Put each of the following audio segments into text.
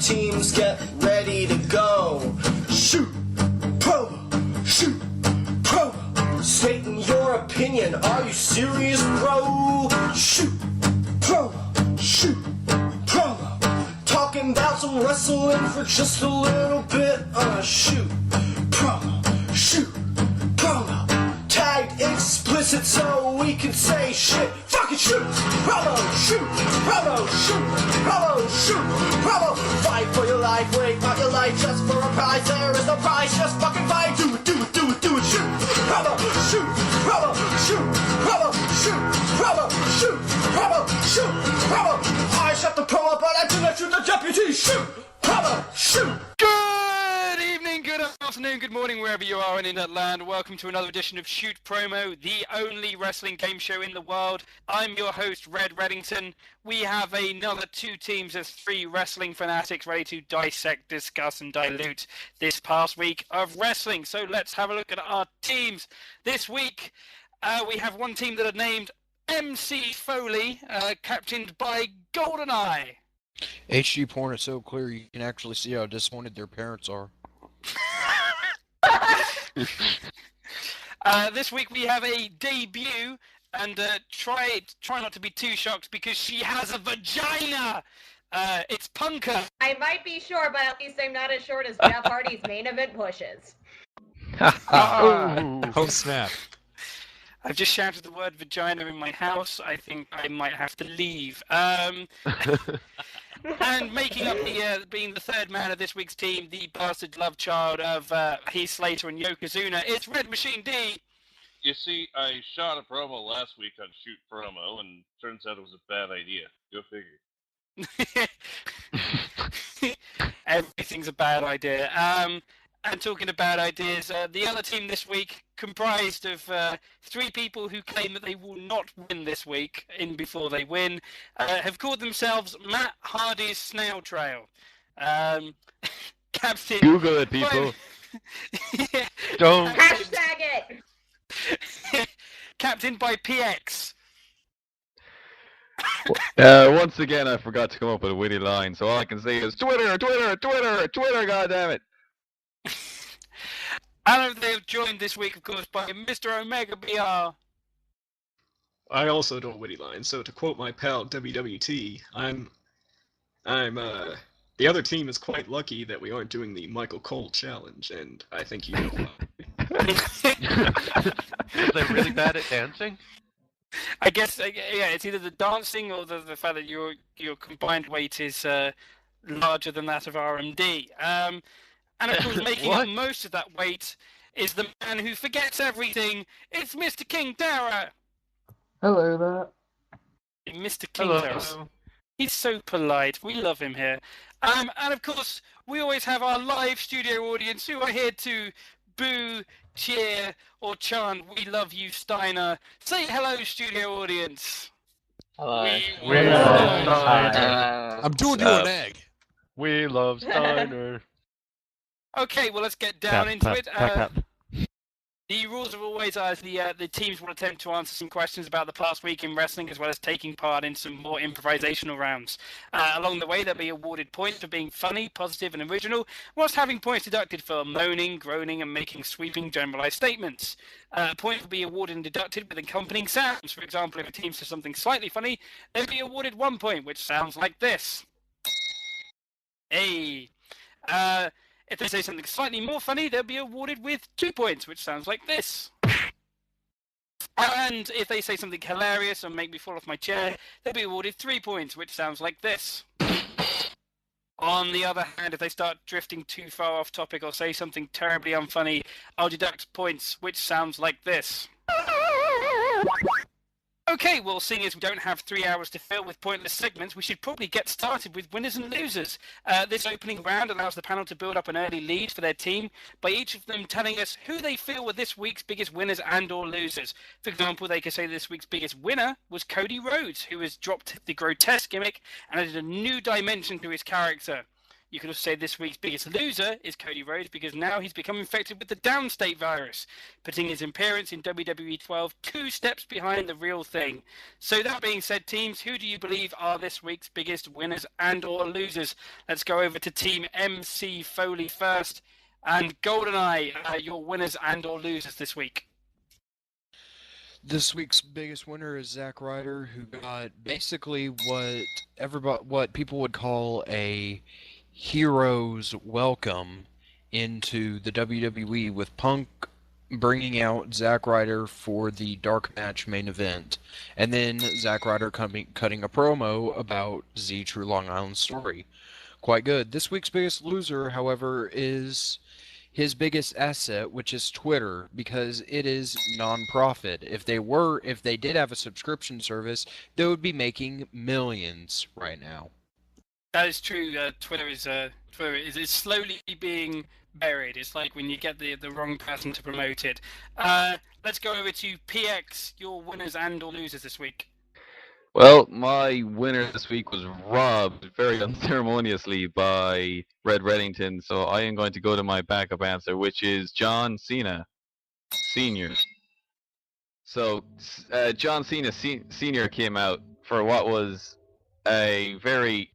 teams, get ready to go. Shoot, promo, shoot, promo. Stating your opinion, are you serious, bro? Shoot, promo, shoot, promo. Talking about some wrestling for just a little bit. Shoot, promo, shoot, promo. Tagged explicit so we can say shit. Fucking shoot, promo, shoot, promo, shoot, promo, shoot, promo. Fight for your life, wait, not your life just for a prize. There is no prize, just fucking fight. Do it, do it, do it, do it. Shoot, promo, shoot, promo, shoot, promo, shoot, promo, shoot, promo, shoot, promo. I shot the promo, but I did not shoot the deputy. Shoot, promo, shoot. Good evening, good afternoon, good morning, wherever you are in internet land. Welcome to another edition of Shoot Promo, the only wrestling game show in the world. I'm your host, Red Reddington. We have another two teams of three wrestling fanatics ready to dissect, discuss, and dilute this past week of wrestling. So let's have a look at our teams. This week, we have one team that are named MC Foley, captained by Goldeneye. HD porn is so clear you can actually see how disappointed their parents are. This week we have a debut, and try not to be too shocked because she has a vagina. It's Punker. I might be short, but at least I'm not as short as Jeff Hardy's main event pushes. Oh snap. I've just shouted the word vagina in my house. I think I might have to leave. And making up being the third man of this week's team, the bastard love child of Heath Slater and Yokozuna, it's RedMachineD. You see, I shot a promo last week on Shoot Promo, and turns out it was a bad idea. Go figure. Everything's a bad idea. And talking about ideas, the other team this week, comprised of three people who claim that they will not win this week in Before They Win, have called themselves Matt Hardy's Snail Trail. Captain... Google it, people. Yeah. Don't. Hashtag it! Captained by PX. Once again, I forgot to come up with a witty line, so all I can say is Twitter, goddammit. And they're joined this week, of course, by Mr. OmegaBR. I also don't witty lines, so to quote my pal WWT, the other team is quite lucky that we aren't doing the Michael Cole challenge, and I think you know why. Are they really bad at dancing? I guess, yeah, it's either the dancing or the fact that your combined weight is larger than that of RMD. And of course, making up most of that weight is the man who forgets everything. It's Mr. KingTerra. Hello there. Mr. KingTerra. He's so polite. We love him here. And of course, we always have our live studio audience who are here to boo, cheer, or chant, "We love you, Steiner." Say hello, studio audience. Hello. We love Steiner. I'm doing you an egg. We love Steiner. Okay, well, let's get down into it. Tap. The rules are always as the teams will attempt to answer some questions about the past week in wrestling, as well as taking part in some more improvisational rounds. Along the way, they'll be awarded points for being funny, positive, and original, whilst having points deducted for moaning, groaning, and making sweeping generalized statements. Points will be awarded and deducted with accompanying sounds. For example, if a team says something slightly funny, they'll be awarded 1 point, which sounds like this. Hey. If they say something slightly more funny, they'll be awarded with 2 points, which sounds like this. And if they say something hilarious or make me fall off my chair, they'll be awarded 3 points, which sounds like this. On the other hand, if they start drifting too far off topic or say something terribly unfunny, I'll deduct points, which sounds like this. Okay, well, seeing as we don't have 3 hours to fill with pointless segments, we should probably get started with winners and losers. This opening round allows the panel to build up an early lead for their team by each of them telling us who they feel were this week's biggest winners and or losers. For example, they could say this week's biggest winner was Cody Rhodes, who has dropped the grotesque gimmick and added a new dimension to his character. You could also say this week's biggest loser is Cody Rhodes because now he's become infected with the downstate virus, putting his appearance in WWE 12 2 steps behind the real thing. So that being said, teams, who do you believe are this week's biggest winners and or losers? Let's go over to Team MC Foley first. And Goldeneye, your winners and or losers this week. This week's biggest winner is Zack Ryder, who got basically what people would call a hero's welcome into the WWE, with Punk bringing out Zack Ryder for the dark match main event, and then Zack Ryder cutting a promo about Z True Long Island Story. Quite good. This week's biggest loser, however, is his biggest asset, which is Twitter, because it is non-profit. If they did have a subscription service, they would be making millions right now. That is true. Twitter is slowly being buried. It's like when you get the wrong person to promote it. Let's go over to PX, your winners and or losers this week. Well, my winner this week was robbed very unceremoniously by Red Reddington, so I am going to go to my backup answer, which is John Cena Sr. So, John Cena Sr. came out for what was a very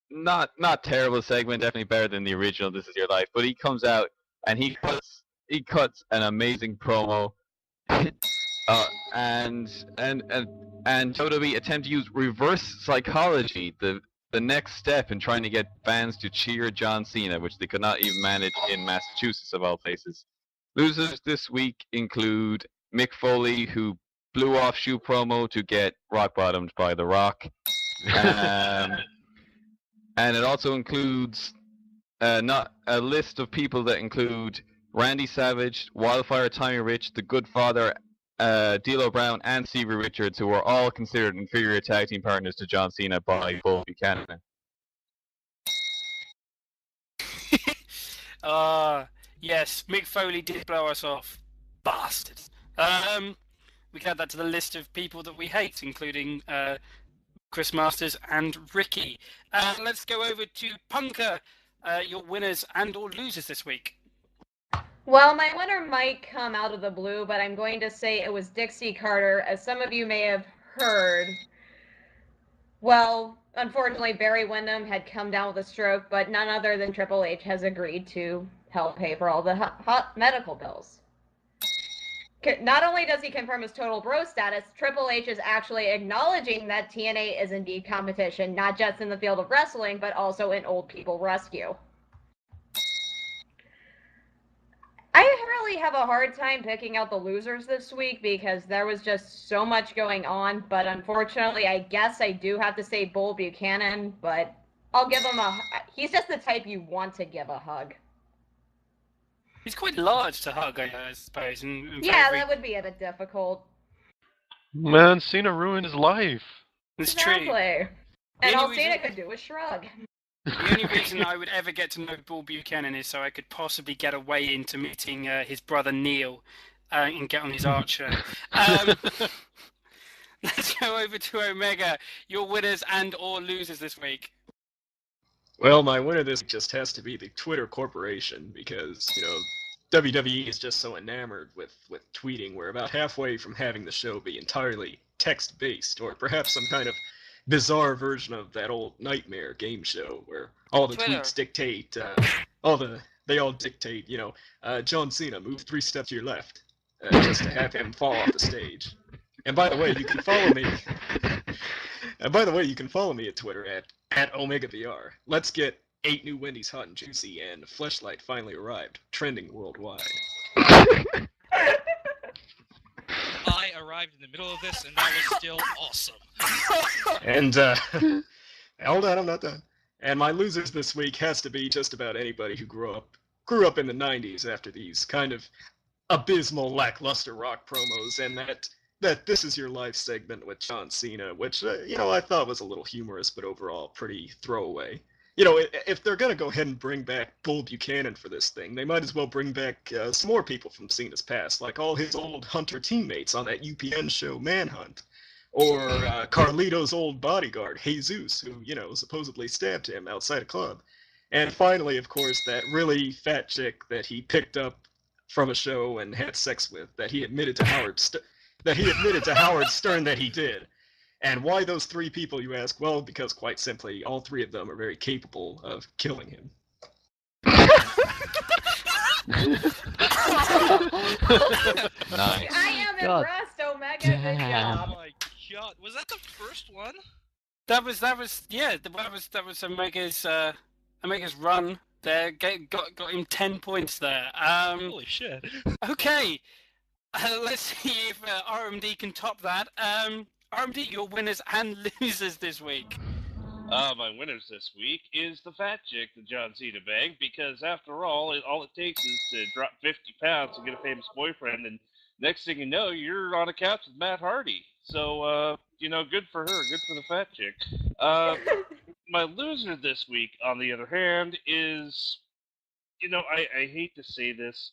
not terrible segment, definitely better than the original This Is Your Life, but he comes out and he cuts an amazing promo. And WWE attempt to use reverse psychology, the next step in trying to get fans to cheer John Cena, which they could not even manage in Massachusetts of all places. Losers this week include Mick Foley, who blew off shoe promo to get rock bottomed by The Rock, and it also includes not a list of people that include Randy Savage, Wildfire Tommy Rich, The Good Father, D'Lo Brown, and Stevie Richards, who were all considered inferior tag team partners to John Cena by Bull Buchanan. Yes, Mick Foley did blow us off. Bastards. We can add that to the list of people that we hate, including Chris Masters and Ricky. Let's go over to Punker, your winners and or losers this week. Well, my winner might come out of the blue, but I'm going to say it was Dixie Carter, as some of you may have heard. Well, unfortunately, Barry Windham had come down with a stroke, but none other than Triple H has agreed to help pay for all the hot medical bills. Not only does he confirm his total bro status, Triple H is actually acknowledging that TNA is indeed competition, not just in the field of wrestling, but also in old people rescue. I really have a hard time picking out the losers this week because there was just so much going on, but unfortunately, I guess I do have to say Bull Buchanan, but I'll give him he's just the type you want to give a hug. He's quite large to hug, I suppose. Yeah, that would be a bit difficult. Man, Cena ruined his life. It's Exactly. true. And all Cena could do was shrug. The only reason I would ever get to know Bull Buchanan is so I could possibly get away into meeting his brother Neil and get on his Archer. Let's go over to Omega, your winners and or losers this week. Well, my winner this week just has to be the Twitter Corporation, because, WWE is just so enamored with tweeting. We're about halfway from having the show be entirely text-based, or perhaps some kind of bizarre version of that old Nightmare game show where all the tweets dictate, they all dictate, John Cena, move 3 steps to your left, just to have him fall off the stage. And by the way, you can follow me. At Twitter at OmegaBR. Let's get 8 new Wendy's hot and juicy, and Fleshlight finally arrived, trending worldwide. I arrived in the middle of this, and that was still awesome. And, hold on, I'm not done. And my losers this week has to be just about anybody who grew up in the 90s after these kind of abysmal, lackluster Rock promos, and that This Is Your Life segment with John Cena, which, I thought was a little humorous, but overall pretty throwaway. If they're going to go ahead and bring back Bull Buchanan for this thing, they might as well bring back some more people from Cena's past, like all his old Hunter teammates on that UPN show Manhunt, or Carlito's old bodyguard, Jesus, who, supposedly stabbed him outside a club. And finally, of course, that really fat chick that he picked up from a show and had sex with, that he admitted to Howard Stern that he did. And why those three people, you ask? Well, because quite simply, all three of them are very capable of killing him. Nice. I am God impressed, Omega. Good damn. Oh job. my god, was that the first one? That was Omega's run there. Got him 10 points there. Holy shit. Okay, let's see if RMD can top that. RMD, your winners and losers this week. My winners this week is the fat chick that John Cena banged, because after all it takes is to drop 50 pounds to get a famous boyfriend, and next thing you know, you're on a couch with Matt Hardy. So, good for her, good for the fat chick. My loser this week, on the other hand, is, I hate to say this,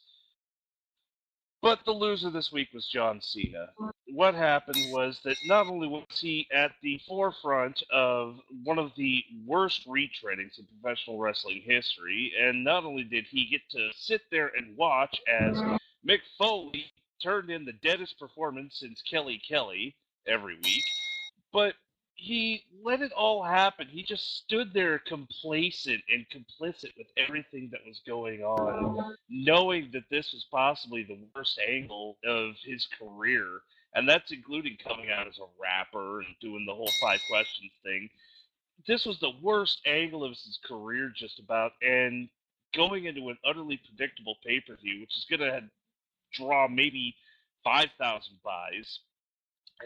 but the loser this week was John Cena. What happened was that not only was he at the forefront of one of the worst retreadings in professional wrestling history, and not only did he get to sit there and watch as Mick Foley turned in the deadest performance since Kelly Kelly every week, but he let it all happen. He just stood there complacent and complicit with everything that was going on, knowing that this was possibly the worst angle of his career. And that's including coming out as a rapper and doing the whole 5 questions thing. This was the worst angle of his career, just about, and going into an utterly predictable pay-per-view, which is going to draw maybe 5,000 buys.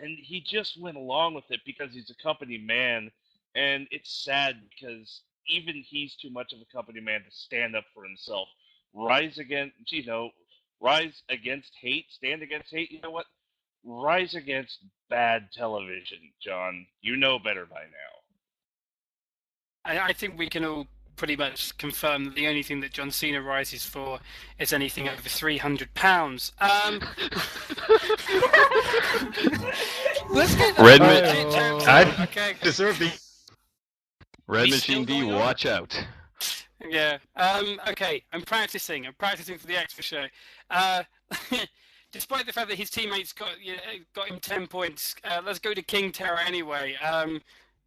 And he just went along with it because he's a company man, and it's sad because even he's too much of a company man to stand up for himself. Rise against hate, stand against hate. You know what? Rise against bad television, John. You know better by now. I think we can all pretty much confirm that the only thing that John Cena rises for is anything over £300. Let's get I deserve the RedMachineD, watch out. Yeah. Okay. I'm practicing for the extra show. Despite the fact that his teammates got him 10 points, let's go to KingTerra anyway.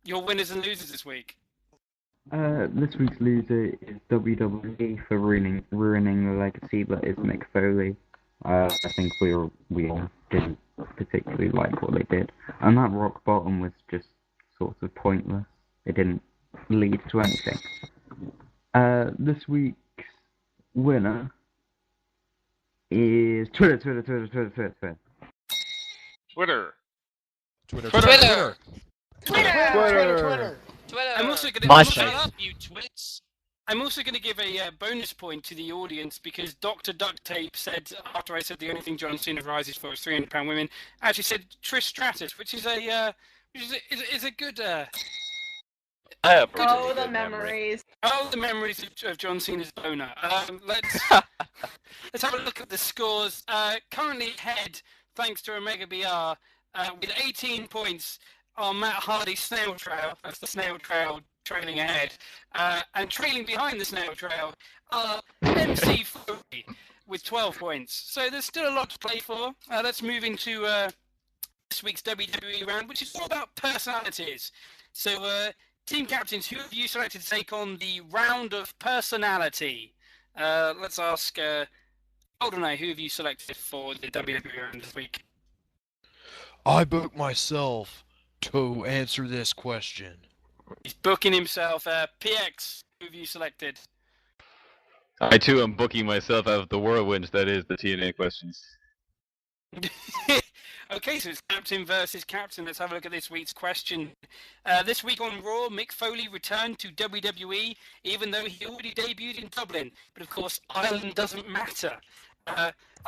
Your winners and losers this week. This week's loser is WWE for ruining the legacy, but it's Mick Foley. I think we all didn't particularly like what they did, and that rock bottom was just sort of pointless. It didn't lead to anything. This week's winner is Twitter. I'm also going to shut up, you twits. I'm also going to give a bonus point to the audience because Dr. Duct Tape said, after I said the only thing John Cena rises for is £300 women, actually said Trish Stratus, which is a good. I have Oh, the memories. Oh, the memories of John Cena's boner. Let's have a look at the scores. Currently ahead, thanks to OmegaBR, with 18 points on Matt Hardy's Snail Trail. That's the Snail Trail trailing ahead. And trailing behind the Snail Trail are MC Foley with 12 points. So there's still a lot to play for. Let's move into this week's WWE round, which is all about personalities. So, team captains, who have you selected to take on the round of personality? Let's ask Goldeneye, who have you selected for the WWE round this week? I booked myself to answer this question. He's booking himself. PX, who have you selected? I too am booking myself out of the whirlwind that is the TNA questions. Okay, so it's captain versus captain. Let's have a look at this week's question. This week on Raw, Mick Foley returned to WWE, even though he already debuted in Dublin. But of course, Ireland doesn't matter.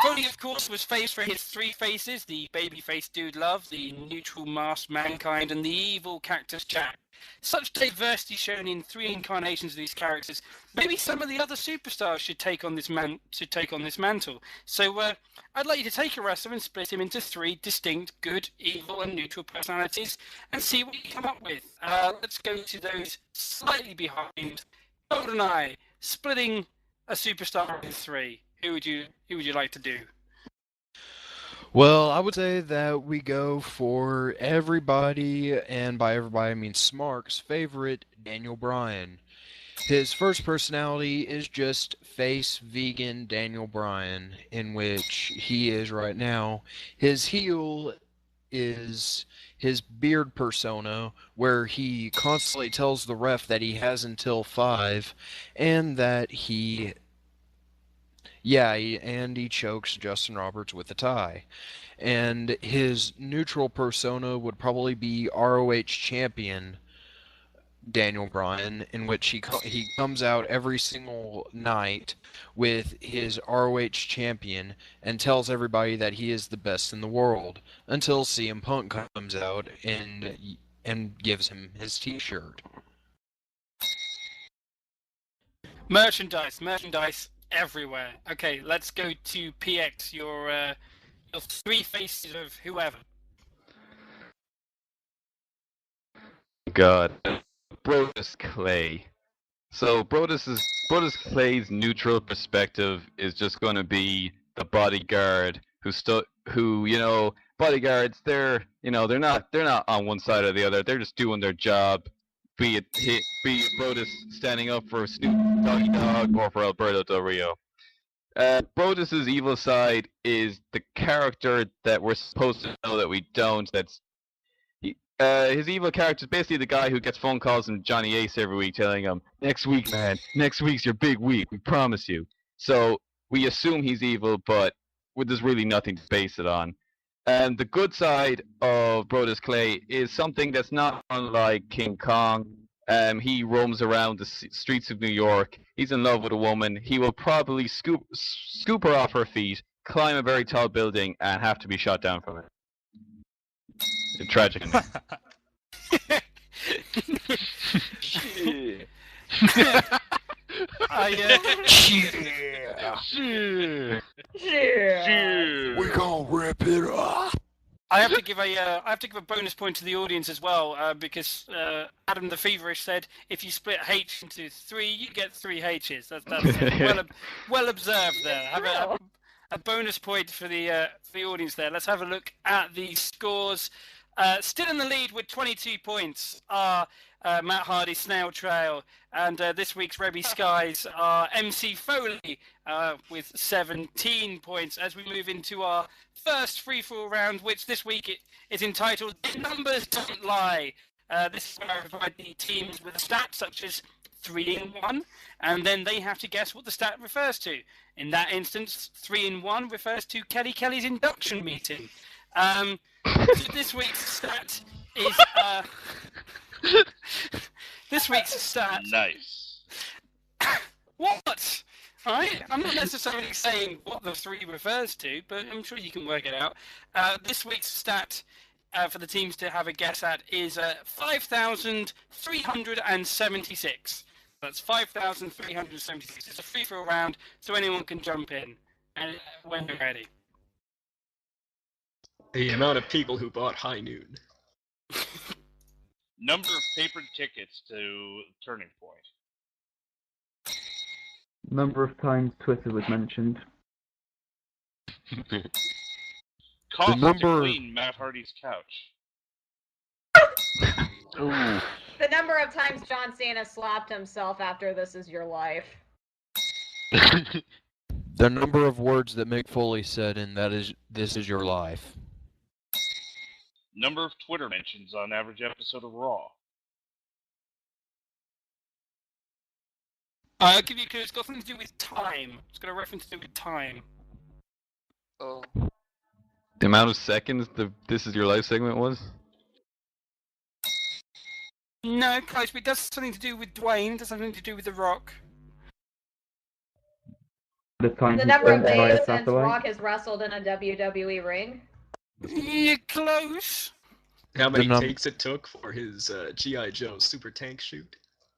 Foley, of course, was faced for his 3 faces, the babyface Dude Love, the neutral masked Mankind, and the evil Cactus Jack. Such diversity shown in 3 incarnations of these characters. Maybe some of the other superstars should take on this mantle. So I'd like you to take a wrestler and split him into 3 distinct good, evil, and neutral personalities, and see what you come up with. Let's go to those slightly behind Goldeneye, splitting a superstar in three. Who would you like to do? Well, I would say that we go for everybody, and by everybody I mean Smark's favorite, Daniel Bryan. His first personality is just face vegan Daniel Bryan, in which he is right now. His heel is his beard persona, where he constantly tells the ref that he has until 5, and that he chokes Justin Roberts with a tie. And his neutral persona would probably be ROH champion Daniel Bryan, in which he comes out every single night with his ROH champion and tells everybody that he is the best in the world, until CM Punk comes out and gives him his T-shirt. Merchandise everywhere. Okay, let's go to PX. Your three faces of whoever. God. Brodus Clay. So Brodus Clay's neutral perspective is just going to be the bodyguard who bodyguards, they're not on one side or the other. They're just doing their job. Be it Brodus standing up for Snoop Doggy Dogg or for Alberto Del Rio. Brodus's evil side is the character that we're supposed to know that we don't. His evil character is basically the guy who gets phone calls from Johnny Ace every week telling him, next week, man, next week's your big week, we promise you. So we assume he's evil, but there's really nothing to base it on. And the good side of Brodus Clay is something that's not unlike King Kong. He roams around the streets of New York. He's in love with a woman. He will probably scoop her off her feet, climb a very tall building, and have to be shot down from it. Tragic. We gonna rip it up. I have to give a bonus point to the audience as well, because Adam the Feverish said if you split H into 3, you get 3 H's. That's well observed there. Have a bonus point for the audience there. Let's have a look at the scores. Still in the lead with 22 points are Matt Hardy, Snail Trail, and this week's Rebby Skies are MC Foley with 17 points as we move into our first free-for-all round, which this week is entitled The Numbers Don't Lie. This is where I provide the teams with a stat such as 3 in 1, and then they have to guess what the stat refers to. In that instance, 3 in 1 refers to Kelly's induction meeting. So this week's stat is Nice. What? Alright, I'm not necessarily saying what the 3 refers to, but I'm sure you can work it out. This week's stat for the teams to have a guess at is 5,376. That's 5,376. It's a free-for-all round, so anyone can jump in when they're ready. The amount of people who bought High Noon. Number of paper tickets to Turning Point. Number of times Twitter was mentioned. Cost number- to clean Matt Hardy's couch. Ooh. The number of times John Cena slapped himself after This Is Your Life. The number of words that Mick Foley said in This Is Your Life. Number of Twitter mentions on average episode of Raw. I'll give you a clue. It's got something to do with time. It's got a reference to do with time. Oh. The amount of seconds the This Is Your Life segment was? No, close, but it does something to do with Dwayne. It does something to do with The Rock. The time The he number of spent via days since satellite. Rock has wrestled in a WWE ring. You're close. How many num- takes it took for his G.I. Joe super tank shoot?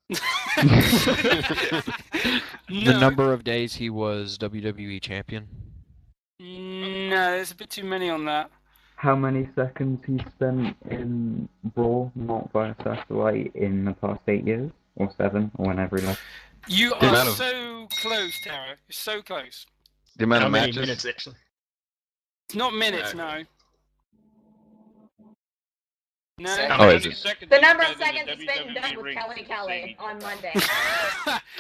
The No. number of days he was WWE champion. No, there's a bit too many on that. How many seconds he spent in Raw, not via satellite, in the past 8 years? Or 7, or whenever he left. You The are amount of- so close, Terra. You're so close. The amount How of many matches. minutes actually? It's not minutes, Okay. no. No. How Oh, many is it? seconds The you number of spend in seconds the he spent in WWE bed with ring Kelly Kelly saving on time? Monday.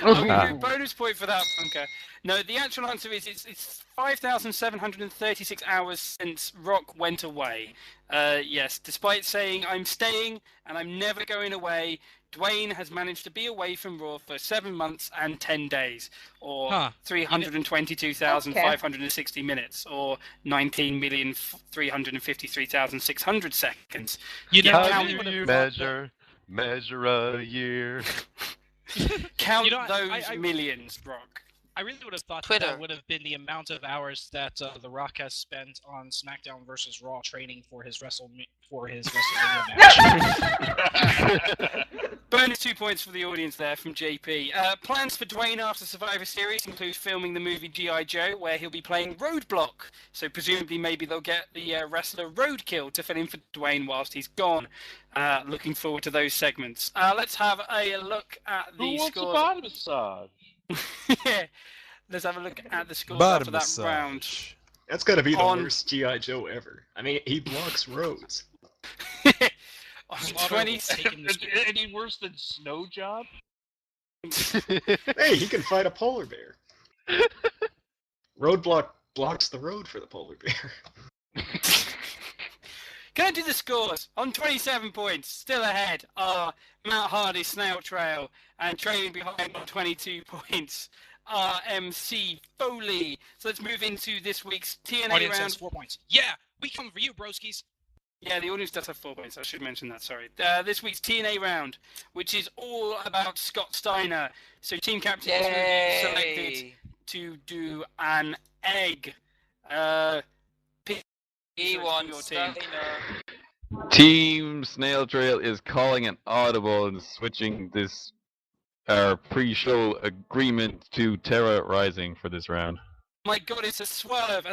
I'll give you a bonus point for that, Punker. No, the actual answer is it's 5,736 hours since Rock went away. Yes, despite saying I'm staying and I'm never going away, Dwayne has managed to be away from Raw for 7 months and 10 days, or Huh. 322,560 minutes, or 19,353,600 seconds. You know, Yeah, I count- really would have measure a year. Count You know, those I- millions, Rock. I really would have thought Twitter. that would have been the amount of hours that The Rock has spent on SmackDown versus Raw training for his WrestleMania match. Bonus 2 points for the audience there from JP. Plans for Dwayne after Survivor Series include filming the movie G.I. Joe, where he'll be playing Roadblock. So presumably maybe they'll get the wrestler Roadkill to fill in for Dwayne whilst he's gone. Looking forward to those segments. Let's have a look at Who the wants a scores. body massage? Yeah. Let's have a look at the scores Body after that massage. round. That's gotta be the On- worst G.I. Joe ever. I mean, he blocks roads. On Slaughter 20 was taking the Is score. it any worse than Snow Job? Hey, he can fight a polar bear. Roadblock blocks the road for the polar bear. Can I do the scores? On 27 points, still ahead are Matt Hardy, Snail Trail, and trailing behind on 22 points are MC Foley. So let's move into this week's TNA Audience has round. 4 points. Yeah, we come for you, broskies. Yeah, the audience does have 4 points. I should mention that, sorry. This week's TNA round, which is all about Scott Steiner. So team captains will be selected Yay! to do an egg. He Your wants team. Steiner. Team Snail Trail is calling an audible and switching this pre-show agreement to Terra Rising for this round. My God, it's a swerve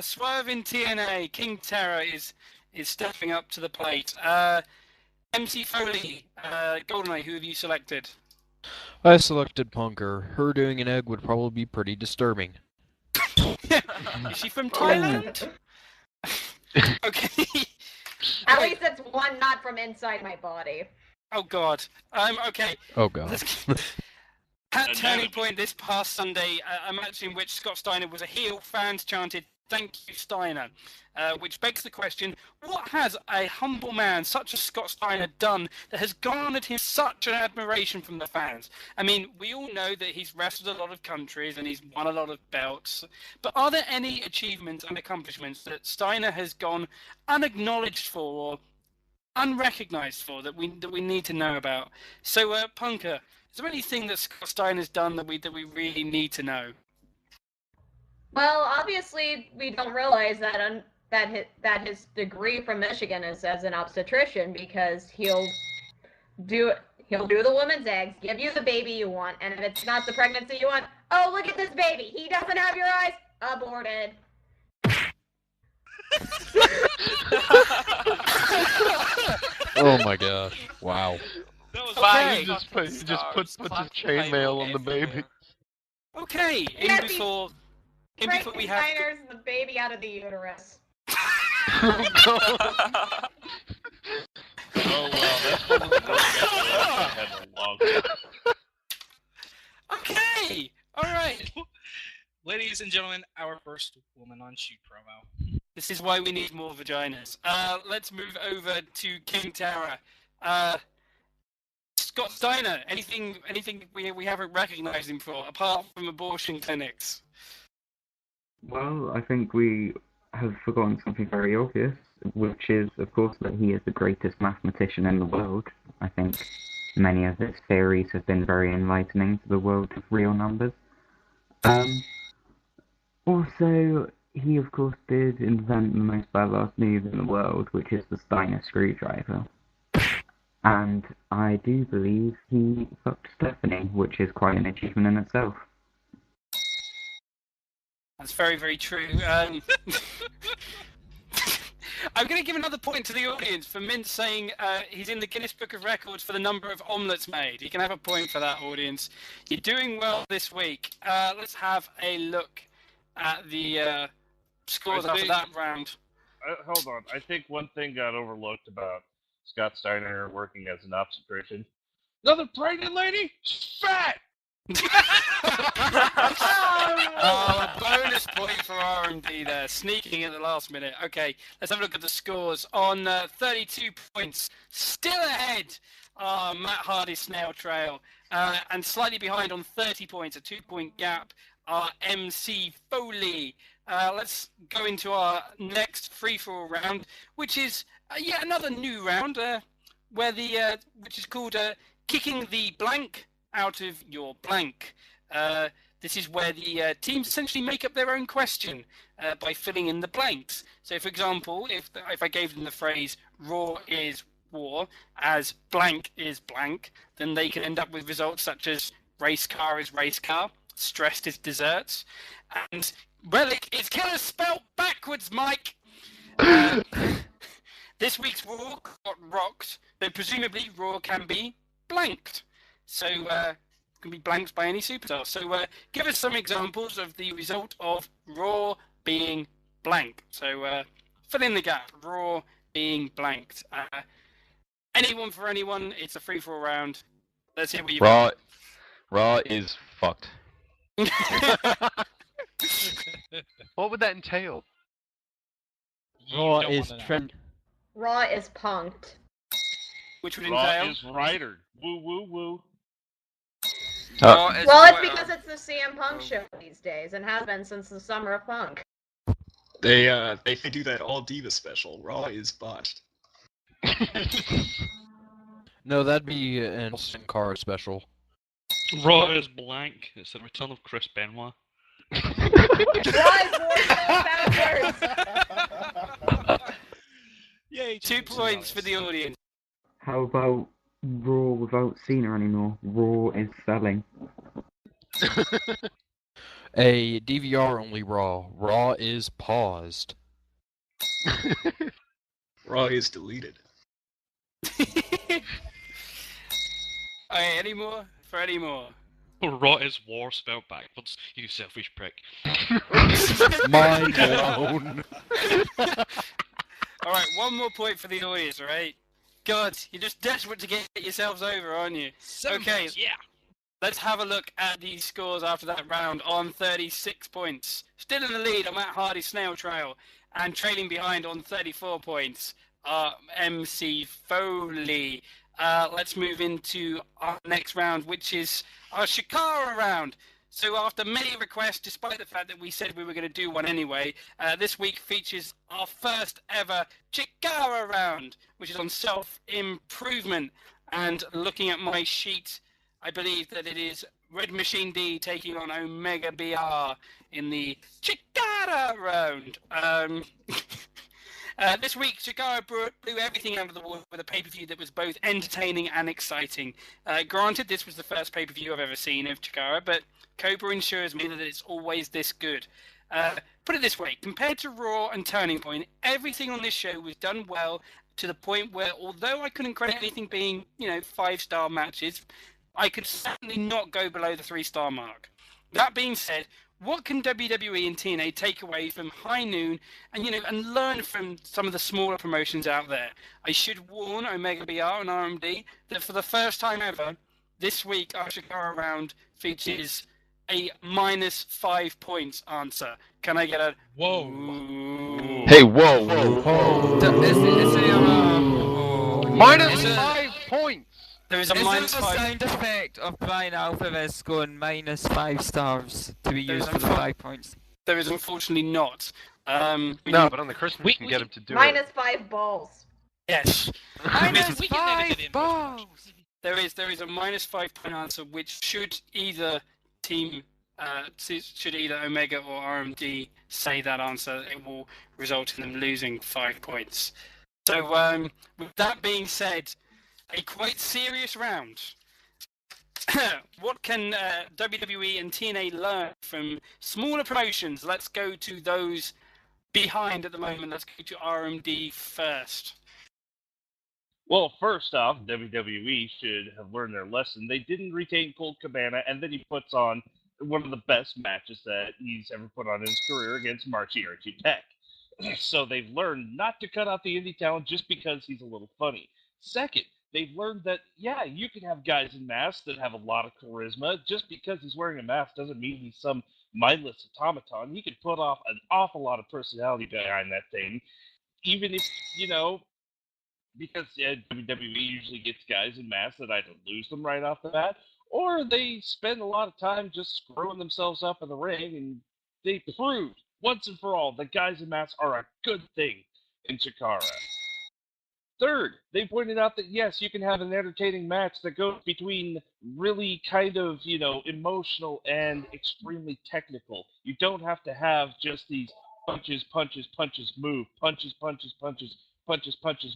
in TNA. KingTerra is stepping up to the plate. MC Foley, Goldeneye, who have you selected? I selected Punker. Her doing an egg would probably be pretty disturbing. Is she from Thailand? Okay. At least it's one not from inside my body. Oh God. Okay. Oh god. At Turning Point this past Sunday, a match in which Scott Steiner was a heel, fans chanted, "Thank you, Steiner," which begs the question, what has a humble man such as Scott Steiner done that has garnered him such an admiration from the fans? I mean, we all know that he's wrestled a lot of countries and he's won a lot of belts, but are there any achievements and accomplishments that Steiner has gone unacknowledged for or unrecognized for that we need to know about? So, Punker, is there anything that Scott Steiner's done that we really need to know? Well, obviously, we don't realize that that his degree from Michigan is as an obstetrician, because he'll do the woman's eggs, give you the baby you want, and if it's not the pregnancy you want, oh, look at this baby, he doesn't have your eyes, aborted. Oh my gosh. Wow. That was Okay. He just puts his chainmail on the baby. Okay, in Yes, before we Frankensteiner's have the baby out of the uterus. Oh well, that's one of the first I've had in a long time. Okay, all right. Ladies and gentlemen, our first woman on shoot promo. This is why we need more vaginas. Let's move over to KingTerra. Scott Steiner, anything we haven't recognized him for apart from abortion clinics? Well, I think we have forgotten something very obvious, which is, of course, that he is the greatest mathematician in the world. I think many of his theories have been very enlightening to the world of real numbers. Also, he, of course, did invent the most badass move in the world, which is the Steiner screwdriver. And I do believe he fucked Stephanie, which is quite an achievement in itself. That's very, very true. I'm going to give another point to the audience for Mint saying he's in the Guinness Book of Records for the number of omelettes made. You can have a point for that, audience. You're doing well this week. Let's have a look at the scores after that round. Hold on. I think one thing got overlooked about Scott Steiner working as an obstetrician. Another pregnant lady? She's fat! A bonus point for R&D there, sneaking at the last minute. Okay, let's have a look at the scores. On 32 points, still ahead, Matt Hardy's Snail Trail. And slightly behind on 30 points, a 2-point gap, MC Foley. Let's go into our next free-for-all round, which is yet another new round, which is called Kicking the Blank Out of Your Blank. This is where the teams essentially make up their own question by filling in the blanks. So, for example, if I gave them the phrase "Raw is war" as "blank is blank," then they can end up with results such as "Race car is race car," "Stressed is desserts," and "Relic is killer" spelt backwards, Mike. This week's Raw got rocked, though presumably Raw can be blanked. So, can be blanked by any superstar. So, give us some examples of the result of Raw being blank. So, fill in the gap. Raw being blanked. Anyone for anyone. It's a free-for-all round. Let's hear what you've got. Raw is fucked. What would that entail? Raw is trend. Raw is punked. Which would Raw entail? is Ryder. Woo, woo, woo. Well, it's because it's the CM Punk show these days, and has been since the summer of Punk. They do that all Diva special. Raw is botched. No, that'd be an Sin Cara special. Raw is blank. It's the return of Chris Benoit. Yay! 2 points for the audience. How about Raw without Cena anymore? Raw is selling. A DVR only Raw. Raw is paused. Raw is deleted. Okay, any more? For any more? Raw is war spelled backwards, you selfish prick. Mind blown. Alright, one more point for the audience, alright? God, you're just desperate to get yourselves over, aren't you? Okay, Yeah. let's have a look at these scores after that round on 36 points. Still in the lead on Matt Hardy's Snail Trail, and trailing behind on 34 points are MC Foley. Let's move into our next round, which is our Shikara round. So after many requests, despite the fact that we said we were going to do one anyway, this week features our first ever Chikara round, which is on self-improvement. And looking at my sheet, I believe that it is RedMachineD taking on OmegaBR in the Chikara round. This week, Chikara blew everything out of the water with a pay-per-view that was both entertaining and exciting. Granted, this was the first pay-per-view I've ever seen of Chikara, but Cobra ensures me that it's always this good. Put it this way, compared to Raw and Turning Point, everything on this show was done well to the point where, although I couldn't credit anything being, 5-star matches, I could certainly not go below the 3-star mark. That being said, what can WWE and TNA take away from High Noon and learn from some of the smaller promotions out there? I should warn OmegaBR and RMD that for the first time ever, this week our Shikara round features a -5 points answer. Can I get a whoa? Ooh. Hey, whoa! -5 points! There is a Is minus there a 5. sound effect of Brian Alvarez going -5 stars to be used for the 5 points? There is unfortunately not. No, but on the Christmas we can get him to do minus 5 balls. Yes. -5 balls! There is a -5 point answer, which should either team, should either Omega or RMD say that answer, it will result in them losing 5 points. So, with that being said, a quite serious round. What can WWE and TNA learn from smaller promotions? Let's go to those behind at the moment? Let's go to RMD first. Well, first off, WWE should have learned their lesson. They didn't retain Colt Cabana, and then he puts on one of the best matches that he's ever put on in his career against Marty Tech. So they've learned not to cut out the indie talent just because he's a little funny. Second, they've learned that, yeah, you can have guys in masks that have a lot of charisma. Just because he's wearing a mask doesn't mean he's some mindless automaton. He can put off an awful lot of personality behind that thing, even if, because WWE usually gets guys in masks that either lose them right off the bat, or they spend a lot of time just screwing themselves up in the ring, and they proved once and for all that guys in masks are a good thing in Chikara. Third, they pointed out that yes, you can have an entertaining match that goes between really kind of, emotional and extremely technical. You don't have to have just these punches, move, punches,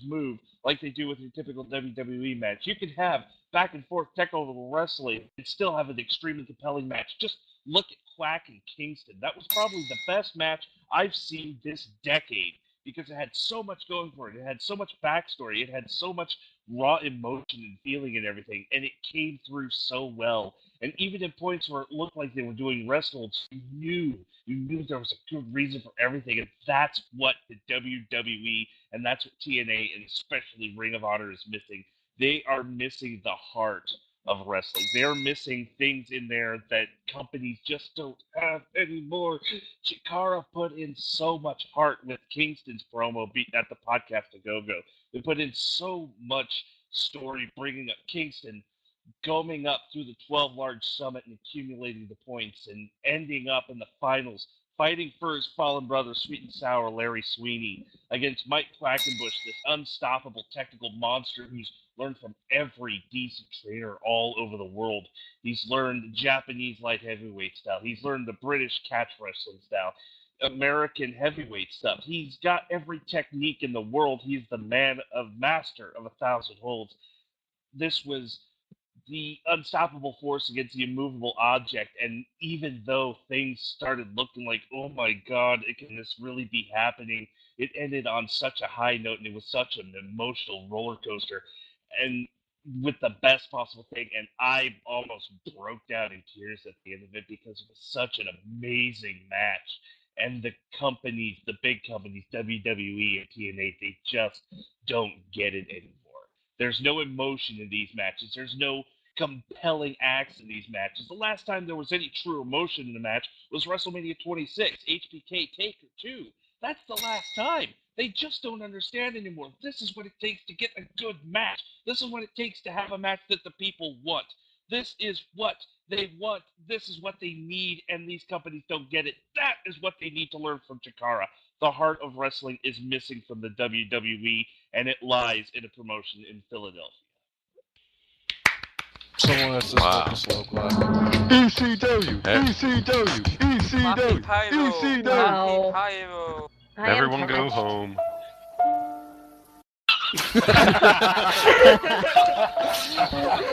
move, like they do with your typical WWE match. You can have back and forth technical wrestling and still have an extremely compelling match. Just look at Quack and Kingston. That was probably the best match I've seen this decade, because it had so much going for it. It had so much backstory. It had so much raw emotion and feeling and everything, and it came through so well. And even in points where it looked like they were doing wrestles, you knew there was a good reason for everything, and that's what the WWE and that's what TNA and especially Ring of Honor is missing. They are missing the heart of wrestling. They're missing things in there that companies just don't have anymore. Chikara put in so much heart with Kingston's promo at the podcast to Go-Go. They put in so much story bringing up Kingston, going up through the 12 large summit and accumulating the points and ending up in the finals, fighting for his fallen brother, Sweet and Sour Larry Sweeney, against Mike Quackenbush, this unstoppable technical monster who's learned from every decent trainer all over the world. He's learned Japanese light heavyweight style. He's learned the British catch wrestling style, American heavyweight stuff. He's got every technique in the world. He's the master of 1,000 holds. This was the unstoppable force against the immovable object, and even though things started looking like, oh my god, can this really be happening, it ended on such a high note, and it was such an emotional roller coaster, and with the best possible thing, and I almost broke down in tears at the end of it because it was such an amazing match. And the companies, the big companies, WWE and TNA, they just don't get it anymore. There's no emotion in these matches. There's no compelling acts in these matches. The last time there was any true emotion in a match was WrestleMania 26, HBK Taker 2. That's the last time. They just don't understand anymore. This is what it takes to get a good match. This is what it takes to have a match that the people want. This is what they want. This is what they need, and these companies don't get it. That is what they need to learn from Chikara. The heart of wrestling is missing from the WWE, and it lies in a promotion in Philadelphia. Someone has to start the slow clap. ECW! ECW! ECW! ECW! Wow. Everyone go home.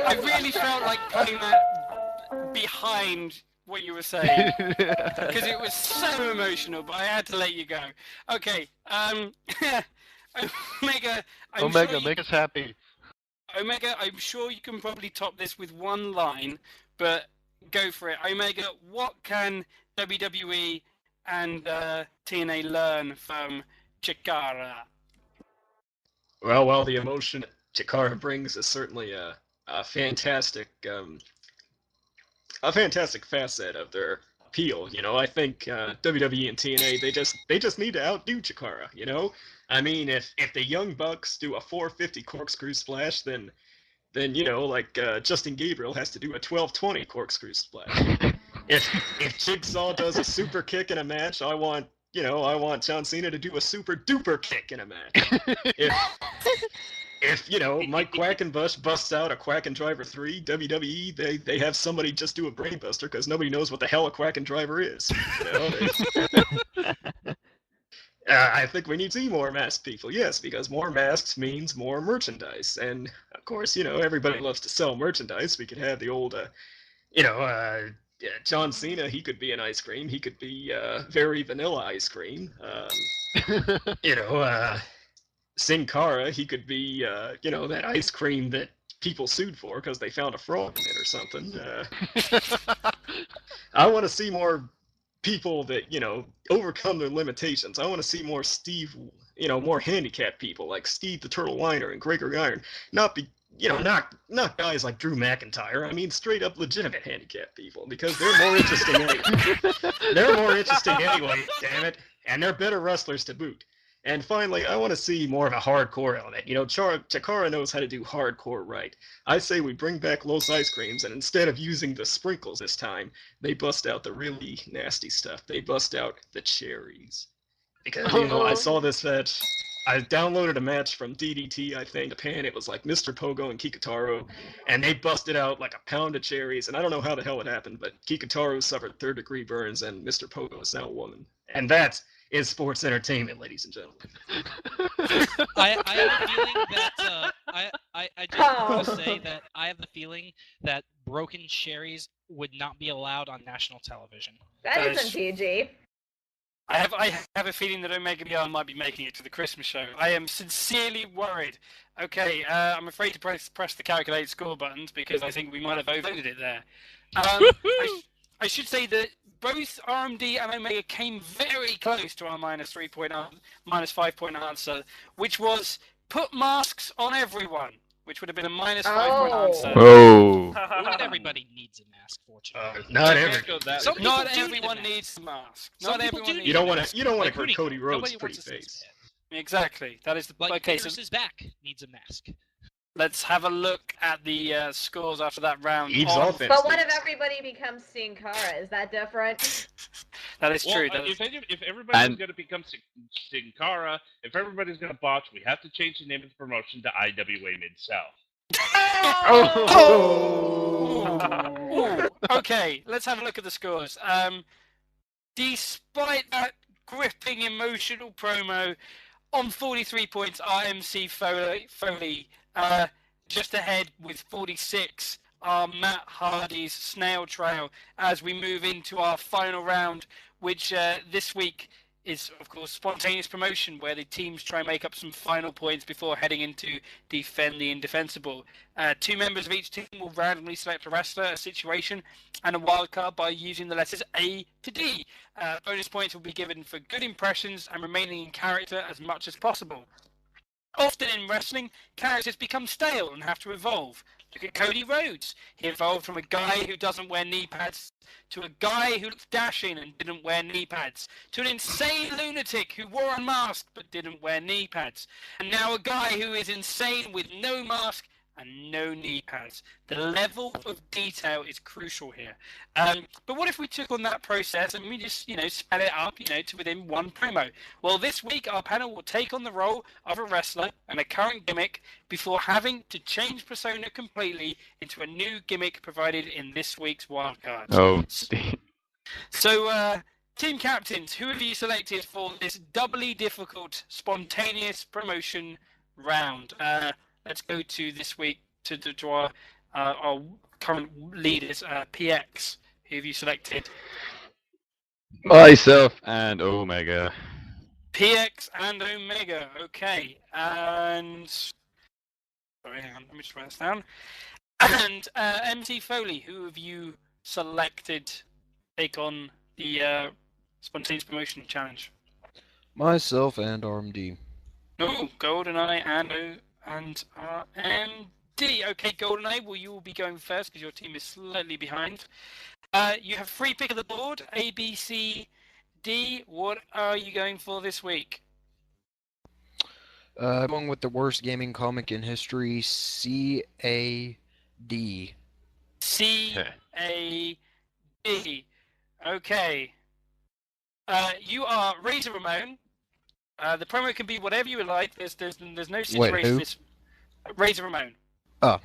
I really felt like putting that behind what you were saying because it was so emotional, but I had to let you go. Okay, Omega. Make us happy. Omega, I'm sure you can probably top this with one line, but go for it. Omega, what can WWE and TNA learn from Chikara? Well, the emotion Chikara brings is certainly a fantastic facet of their appeal. I think WWE and TNA they just need to outdo Chikara. I mean, if the Young Bucks do a 450 corkscrew splash, then Justin Gabriel has to do a 1220 corkscrew splash. If Jigsaw does a super kick in a match, I want John Cena to do a super duper kick in a match. If Mike Quackenbush busts out a Quacken Driver 3, WWE they have somebody just do a brainbuster because nobody knows what the hell a Quacken Driver is. I think we need to see more masked people, yes, because more masks means more merchandise. And, of course, everybody loves to sell merchandise. We could have the old, John Cena, he could be an ice cream. He could be very vanilla ice cream. Sin Cara, he could be, that ice cream that people sued for because they found a fraud in it or something. I want to see more people that, overcome their limitations. I want to see more more handicapped people like Steve the Turtle Liner and Gregory Iron. Not not guys like Drew McIntyre. I mean, straight up legitimate handicapped people because they're more interesting anyway. They're more interesting anyway, damn it. And they're better wrestlers to boot. And finally, I want to see more of a hardcore element. Chikara knows how to do hardcore right. I say we bring back Los Ice Creams, and instead of using the sprinkles this time, they bust out the really nasty stuff. They bust out the cherries. Because, I saw this match. I downloaded a match from DDT, I think, Japan. It was like Mr. Pogo and Kikutaro, and they busted out like a pound of cherries, and I don't know how the hell it happened, but Kikutaro suffered third-degrry burns, and Mr. Pogo is now a woman. And that is sports entertainment, ladies and gentlemen. I have a feeling that I just want to say that I have the feeling that broken cherries would not be allowed on national television. That isn't PG. I have a feeling that OmegaBR might be making it to the Christmas show. I am sincerely worried. Okay, I'm afraid to press the calculate score buttons because I think we might have overloaded it there. I should say that both RMD and Omega came very close to our minus 5 point answer, which was put masks on everyone, which would have been a minus 5 point answer. Oh. Not everybody needs a mask, fortunately. Not everyone needs a mask. Not everyone needs You don't want a mask. to hurt Cody Rhodes' pretty wants face. Exactly. That is the okay. So Pierce's back needs a mask. let's have a look at the scores after that round. But what if everybody becomes Sin Cara? Is that different? That is true. If everybody's going to become Sin Cara, if everybody's going to botch, we have to change the name of the promotion to IWA Mid-South. Okay, let's have a look at the scores. Despite that gripping, emotional promo, on 43 points, RMC Foley just ahead with 46 are Matt Hardy's Snail Trail as we move into our final round, which this week is, of course, spontaneous promotion, where the teams try and make up some final points before heading into Defend the Indefensible. 2 members of each team will randomly select a wrestler, a situation, and a wildcard by using the letters A to D. Bonus points will be given for good impressions and remaining in character as much as possible. Often in wrestling, characters become stale and have to evolve. Look at Cody Rhodes. He evolved from a guy who doesn't wear knee pads to a guy who looked dashing and didn't wear knee pads, to an insane lunatic who wore a mask but didn't wear knee pads, and now a guy who is insane with no mask and no knee pads. The level of detail is crucial here. But what if we took on that process and we just, sped it up, to within one promo? Well, this week our panel will take on the role of a wrestler and a current gimmick before having to change persona completely into a new gimmick provided in this week's wildcard. Oh. So, team captains, who have you selected for this doubly difficult, spontaneous promotion round? Let's go to this week to our current leaders, PX. Who have you selected? Myself and Omega. PX and Omega. Okay. And sorry, hang on. Let me just write this down. And MC Foley, who have you selected to take on the spontaneous promotion challenge? Myself and RMD. No, Goldeneye and RMD. Okay, Goldeneye, well, you will be going first because your team is slightly behind. You have free pick of the board, A, B, C, D. What are you going for this week? Going with the worst gaming comic in history, C-A-D. C-A-D. Okay. You are Razor Ramon. The promo can be whatever you would like. There's no situation. Wait, who? Razor Ramon. Oh.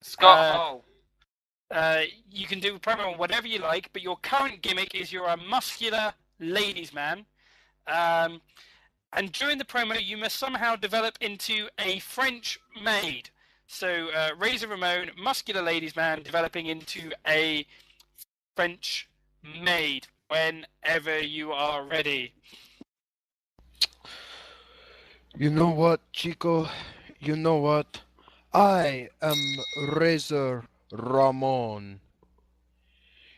Scott Hall. You can do a promo on whatever you like, but your current gimmick is you're a muscular ladies man. And during the promo, you must somehow develop into a French maid. So Razor Ramon, muscular ladies man, developing into a French maid whenever you are ready. You know what, Chico? You know what? I am Razor Ramon.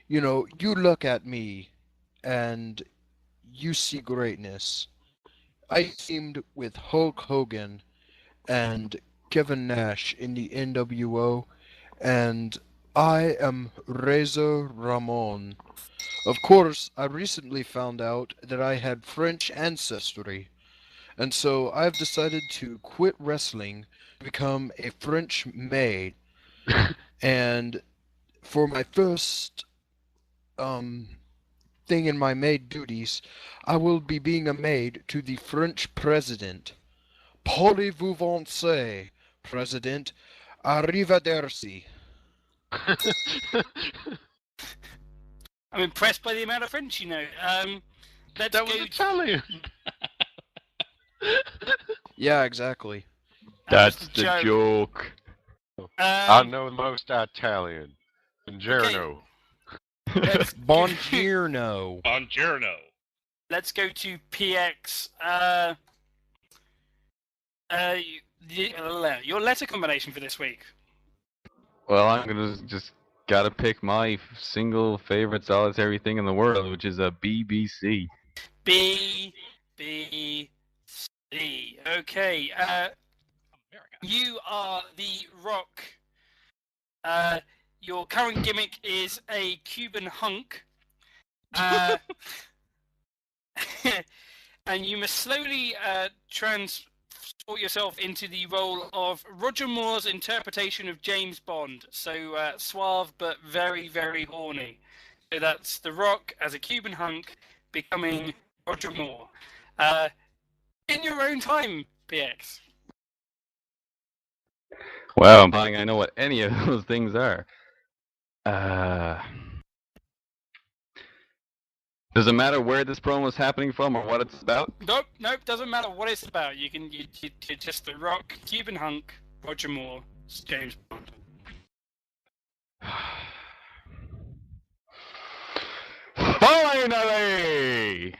You know, you look at me and you see greatness. I teamed with Hulk Hogan and Kevin Nash in the NWO, and I am Razor Ramon. Of course, I recently found out that I had French ancestry, and so I've decided to quit wrestling to become a French maid. And for my first thing in my maid duties, I will be being a maid to the French president. Parlez-vous français, President? Arrivederci. I'm impressed by the amount of French you know. Let's That was go Italian. Yeah, exactly. That's the joke. I know the most Italian. Buongiorno. Buongiorno. Buongiorno. Let's go to PX. Your letter combination for this week. Well, I'm gonna just gotta pick my single favorite solitary thing in the world, which is a BBC. B. Okay. You are the Rock. Your current gimmick is a Cuban hunk. And you must slowly transport yourself into the role of Roger Moore's interpretation of James Bond. So suave but very, very horny. So that's The Rock as a Cuban hunk becoming Roger Moore. In your own time, PX. Wow, I'm finding I know what any of those things are. Does it matter where this promo is happening from or what it's about? Nope, doesn't matter what it's about. You just The Rock, Cuban hunk, Roger Moore, James Bond. Finally!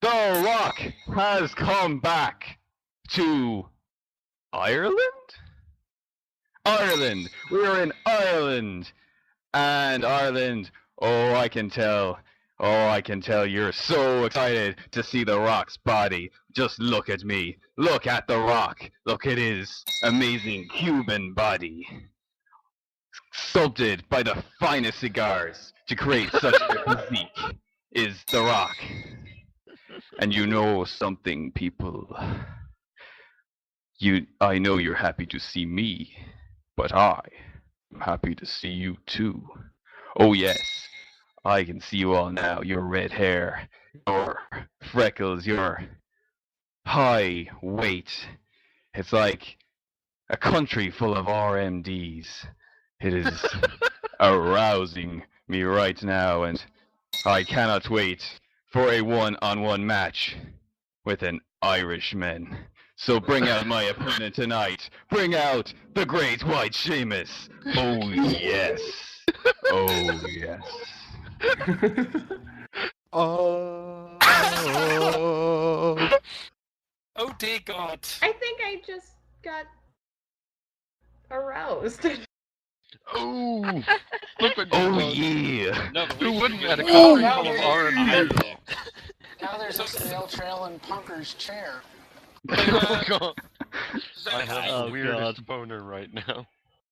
The Rock has come back to Ireland? Ireland! We are in Ireland! And Ireland, oh, I can tell you're so excited to see The Rock's body. Just look at me. Look at The Rock. Look at his amazing Cuban body. Sculpted by the finest cigars to create such a physique is The Rock. And you know something, people. I know you're happy to see me, but I'm happy to see you too. Oh yes, I can see you all now. Your red hair, your freckles, your high weight. It's like a country full of RMDs. It is arousing me right now, and I cannot wait for a one-on-one match with an Irishman. So bring out my opponent tonight. Bring out the Great White Sheamus. Oh yes. Oh yes. Oh dear God. I think I just got aroused. Oh, look what oh yeah. No, Who wouldn't at a Oh, country now full of there's- R&B? Now there's a snail trail in Punker's chair. Oh god. I have Oh, the weirdest boner right now.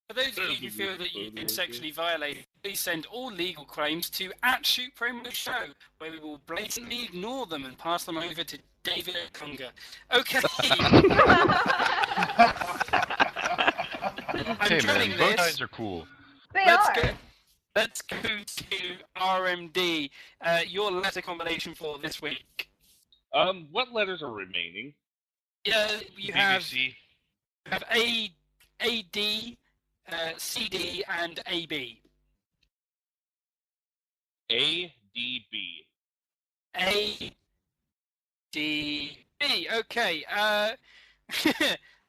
For those of you who feel that you've been sexually violated, please send all legal claims to @ShootPromoShow, where we will blatantly ignore them and pass them over to David Kunga. Okay. I'm Hey dreading man, bow this. ties are cool. Let's go to RMD. Your letter combination for this week. What letters are remaining? You have BBC. A, D, CD, and AB. A, D, B. A, D, B. Okay.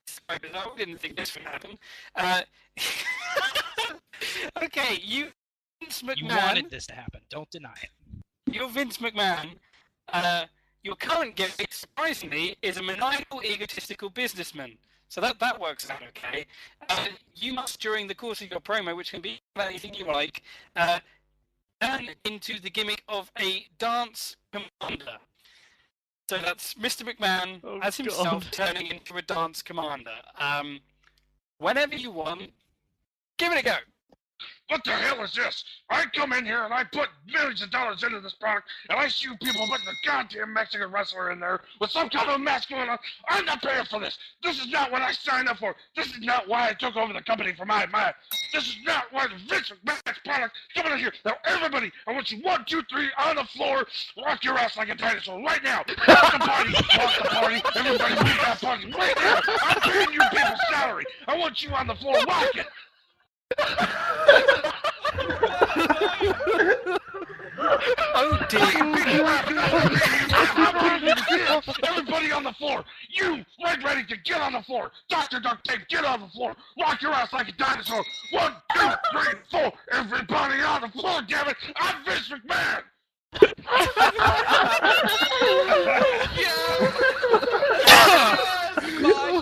Sorry, but I didn't think this would happen. Okay, you Vince McMahon. You wanted this to happen. Don't deny it. You're Vince McMahon. Your current gimmick, surprisingly, is a maniacal, egotistical businessman. So that works out okay. You must, during the course of your promo, which can be anything you like, turn into the gimmick of a dance commander. So that's Mr. McMahon as himself turning into a dance commander. Whenever you want, give it a go. What the hell is this? I come in here and I put millions of dollars into this product, and I see people putting a goddamn Mexican wrestler in there with some kind of mask going on. I'm not paying for this. This is not what I signed up for. This is not why I took over the company for my. This is not why the Vince McMahon's product coming in here. Now everybody, I want you 1, 2, 3 on the floor, rock your ass like a dinosaur right now. Rock the party, rock the party. Everybody leave that party right now. I'm paying you people's salary. I want you on the floor rocking. Oh dear. Everybody on the floor. You, Red Reddington, get on the floor. Dr. Duct Tape, get on the floor. Rock your ass like a dinosaur. 1, 2, 3, 4. Everybody on the floor, damn it. I'm Vince McMahon. Yes!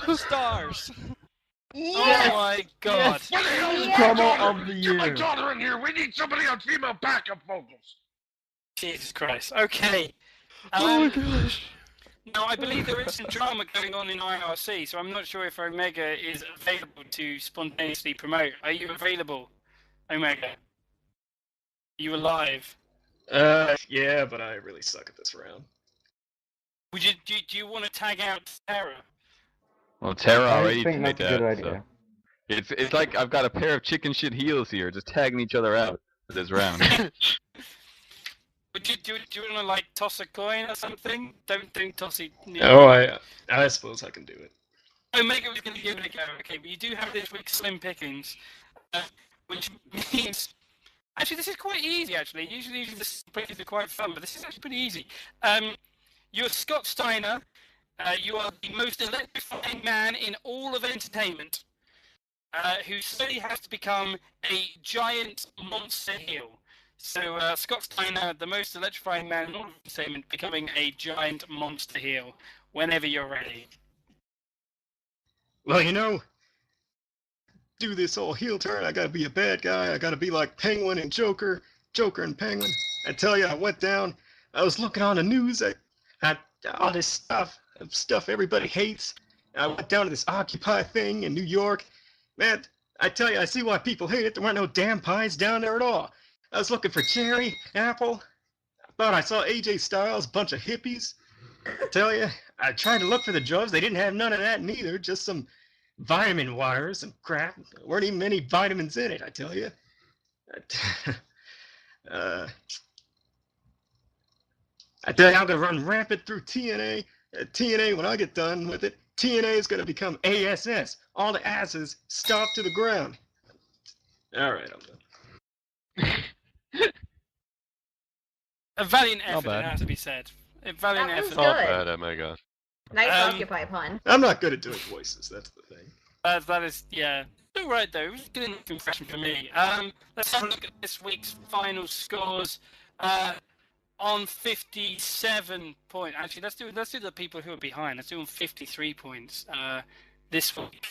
5 stars. Oh my god. What the hell is Promo of the Get my year. daughter in here. We need somebody on female backup vocals. Jesus Christ. Okay. Oh my gosh. Now, I believe there is some drama going on in IRC, so I'm not sure if Omega is available to spontaneously promote. Are you available, Omega? Are you alive? Yeah, but I really suck at this round. Would you do you want to tag out Terra? Well, Terra I already think did that's a good that. idea. So. It's like I've got a pair of chicken shit heels here, just tagging each other out for this round. Would you do you want to like toss a coin or something? Don't toss it. Oh, I suppose I can do it. Omega was going to give it a go. Okay, but you do have this week's slim pickings, which means actually this is quite easy. Actually, usually the slim pickings are quite fun, but this is actually pretty easy. You're Scott Steiner. You are the most electrifying man in all of entertainment, who slowly has to become a giant monster heel. So Scott Steiner, the most electrifying man in all of entertainment, becoming a giant monster heel. Whenever you're ready. Well, do this whole heel turn. I gotta be a bad guy. I gotta be like Penguin and Joker and Penguin. I tell you, I went down. I was looking on the news. I all this stuff everybody hates. I went down to this Occupy thing in New York. Man, I tell you, I see why people hate it. There weren't no damn pies down there at all. I was looking for cherry, apple. I thought I saw AJ Styles, bunch of hippies. I tell you, I tried to look for the drugs. They didn't have none of that neither. Just some vitamin wires and crap. There weren't even any vitamins in it, I tell you. I tell you, I'm going to run rampant through TNA. TNA, when I get done with it, TNA is going to become ASS. All the asses stop to the ground. All right, I'm done. A valiant Not effort, it bad. has to be said. A valiant That was effort. Not Good. bad, Omega. Nice Um, Occupy pun. I'm not good at doing voices, that's the thing. That is, yeah. All right, though. It was a good enough impression for me. Let's have a look at this week's final scores. On 57 points. Actually, let's do the people who are behind. Let's do on 53 points this week.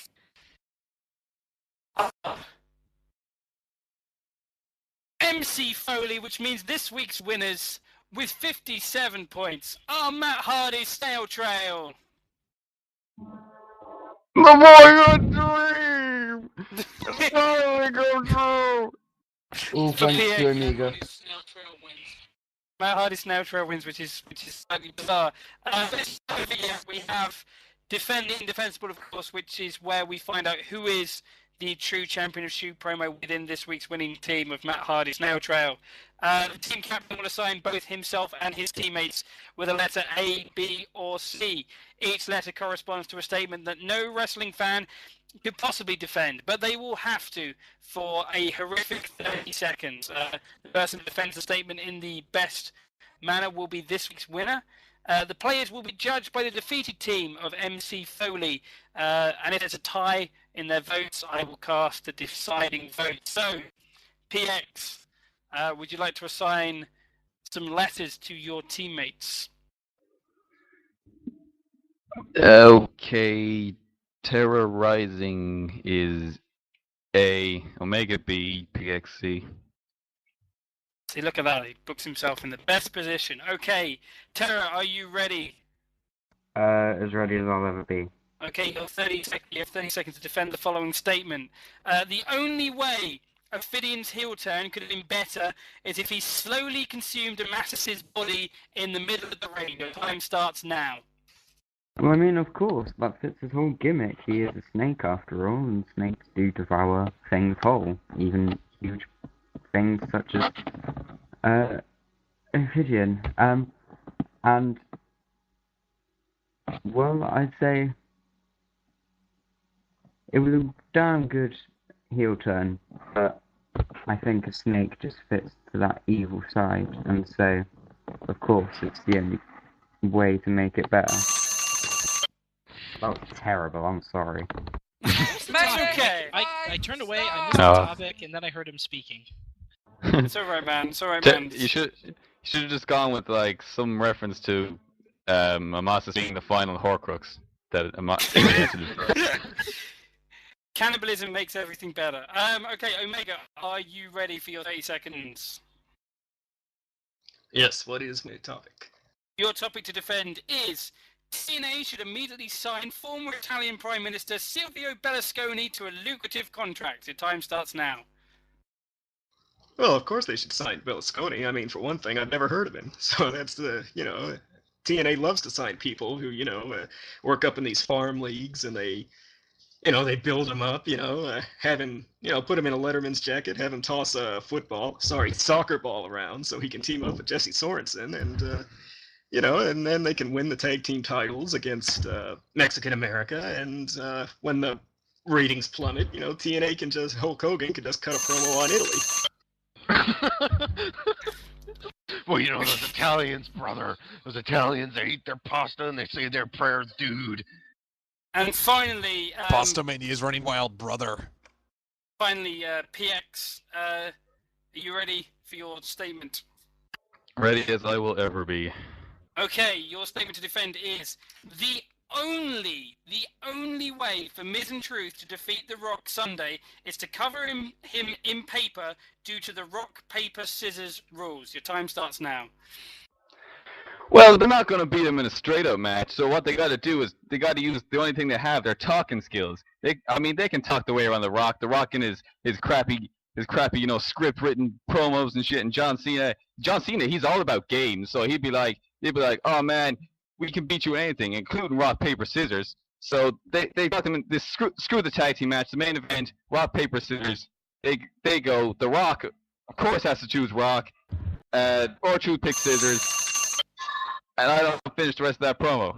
MC Foley, which means this week's winners with 57 points are Matt Hardy's Snail Trail. The boy dream! It's finally go true! All thanks to Omega. Matt Hardy's Snail Trail wins, which is slightly bizarre. This year we have Defending Indefensible, of course, which is where we find out who is the true champion of Shoot promo within this week's winning team of Matt Hardy's Snail Trail. The team captain will assign both himself and his teammates with a letter A, B, or C. Each letter corresponds to a statement that no wrestling fan could possibly defend, but they will have to for a horrific 30 seconds. The person who defends the statement in the best manner will be this week's winner. The players will be judged by the defeated team of MC Foley, and if there's a tie in their votes, I will cast the deciding vote. So, PX, would you like to assign some letters to your teammates? Okay, terrorizing is A, Omega B, PXC. See, look at that. He books himself in the best position. Okay, Terra, are you ready? As ready as I'll ever be. Okay, you have 30 seconds to defend the following statement. The only way Ophidian's heel turn could have been better is if he slowly consumed Amatis's body in the middle of the ring. Your time starts now. Well, I mean, of course, that fits his whole gimmick. He is a snake after all, and snakes do devour things whole, even huge things such as Ophidian. And well, I'd say it was a damn good heel turn, but I think a snake just fits to that evil side, and so, of course, it's the only way to make it better. That was terrible, I'm sorry. That's okay. I turned away, I missed the topic, and then I heard him speaking. It's alright, man. It's alright, man. You should have just gone with like some reference to Amasis being the final Horcrux that Amasis. Cannibalism makes everything better. Okay, Omega, are you ready for your 30 seconds? Yes, what is my topic? Your topic to defend is TNA should immediately sign former Italian Prime Minister Silvio Berlusconi to a lucrative contract. Your time starts now. Well, of course they should sign Berlusconi. I mean, for one thing, I've never heard of him. So that's TNA loves to sign people who, work up in these farm leagues, and they build him up, have him, put him in a Letterman's jacket, have him toss a soccer ball around so he can team up with Jesse Sorensen, and, and then they can win the tag team titles against Mexican America, and when the ratings plummet, Hulk Hogan can just cut a promo on Italy. Well, those Italians, brother. Those Italians, they eat their pasta and they say their prayers, dude. And finally... Pasta Mania is running wild, brother. Finally, PX, are you ready for your statement? Ready as I will ever be. Okay, your statement to defend is the only way for Miz and Truth to defeat The Rock Sunday is to cover him in paper due to the rock, paper, scissors rules. Your time starts now. Well, they're not going to beat him in a straight-up match, so what they got to do is they got to use the only thing they have, their talking skills. They can talk their way around The Rock. The Rock in his crappy, script-written promos and shit. And John Cena, he's all about games, so he'd be like, oh man, we can beat you anything, including rock, paper, scissors. So they got them in this screw the tag team match, the main event, rock, paper, scissors. They go. The Rock, of course, has to choose Rock, or Truth pick scissors. And I don't finish the rest of that promo.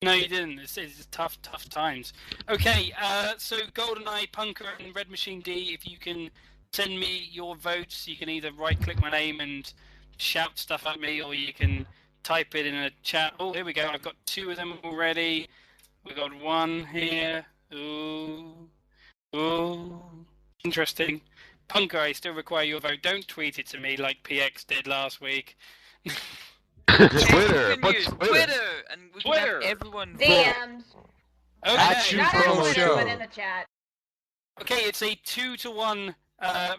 No, you didn't. It's tough times. Okay, so Goldeneye, Punker, and RedMachineD, if you can send me your votes, you can either right-click my name and shout stuff at me, or you can type it in a chat. Oh, here we go. I've got 2 of them already. We've got 1 here. Ooh. Interesting. Punker, I still require your vote. Don't tweet it to me like PX did last week. Twitter. What's Twitter? And we can have everyone vote. DMs. Okay. Not on Twitter, but in the chat. Okay, it's a 2-to-1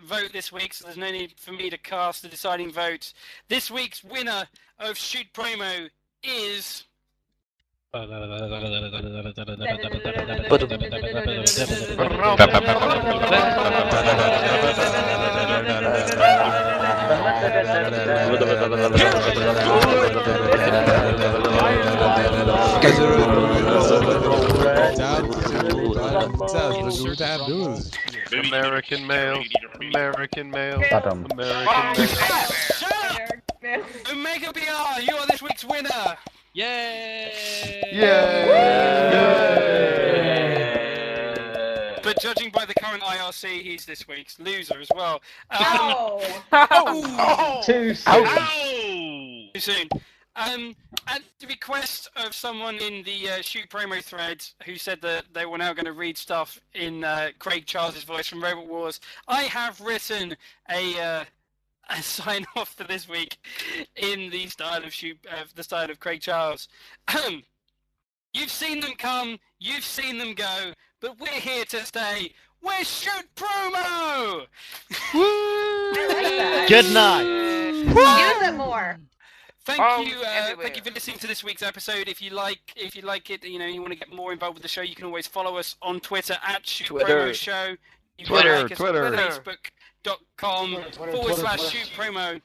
vote this week, so there's no need for me to cast the deciding vote. This week's winner of Shoot Promo is... American male. American male. OmegaBR, you are this week's winner. Yay! But judging by the current IRC, he's this week's loser as well. Too soon. Too soon. At the request of someone in the Shoot Promo thread who said that they were now going to read stuff in Craig Charles' voice from Robot Wars, I have written a sign off for this week in the style of Craig Charles. You've seen them come, you've seen them go, but we're here to stay. We're Shoot Promo! Good night. Use it more. Thank you for listening to this week's episode. If you like it, you want to get more involved with the show, you can always follow us on Twitter at Shoot Promo Show. You can like us on Facebook.com/Shoot Promo.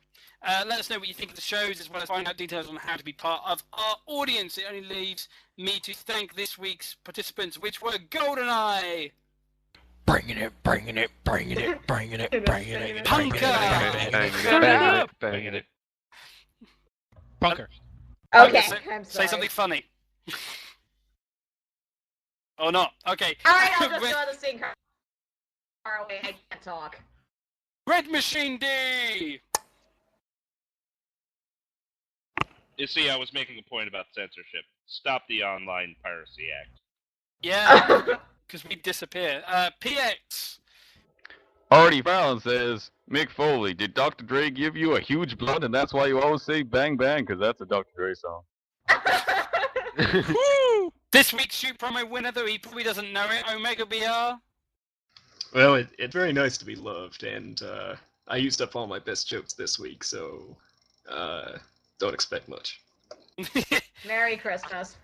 Let us know what you think of the shows, as well as find out details on how to be part of our audience. It only leaves me to thank this week's participants, which were Goldeneye. Bringing it. Punker. Punker. Okay, I'm Say sorry. something funny. Or not. Okay. Alright, I'll just throw the sing car away. I can't talk. RedMachineD! You see, I was making a point about censorship. Stop the online piracy act. Yeah, because we disappear. PX! Artie Brown says, Mick Foley, did Dr. Dre give you a huge blunt and that's why you always say bang bang? Because that's a Dr. Dre song. This week's Shoot Promo winner, though he probably doesn't know it, OmegaBR. Well, it's very nice to be loved, and I used up all my best jokes this week, so don't expect much. Merry Christmas.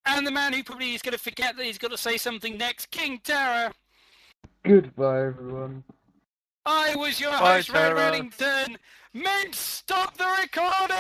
And the man who probably is going to forget that he's got to say something next, KingTerra. Goodbye, everyone. I was your Bye, host, Red Tara. Reddington. Men, stop the recording!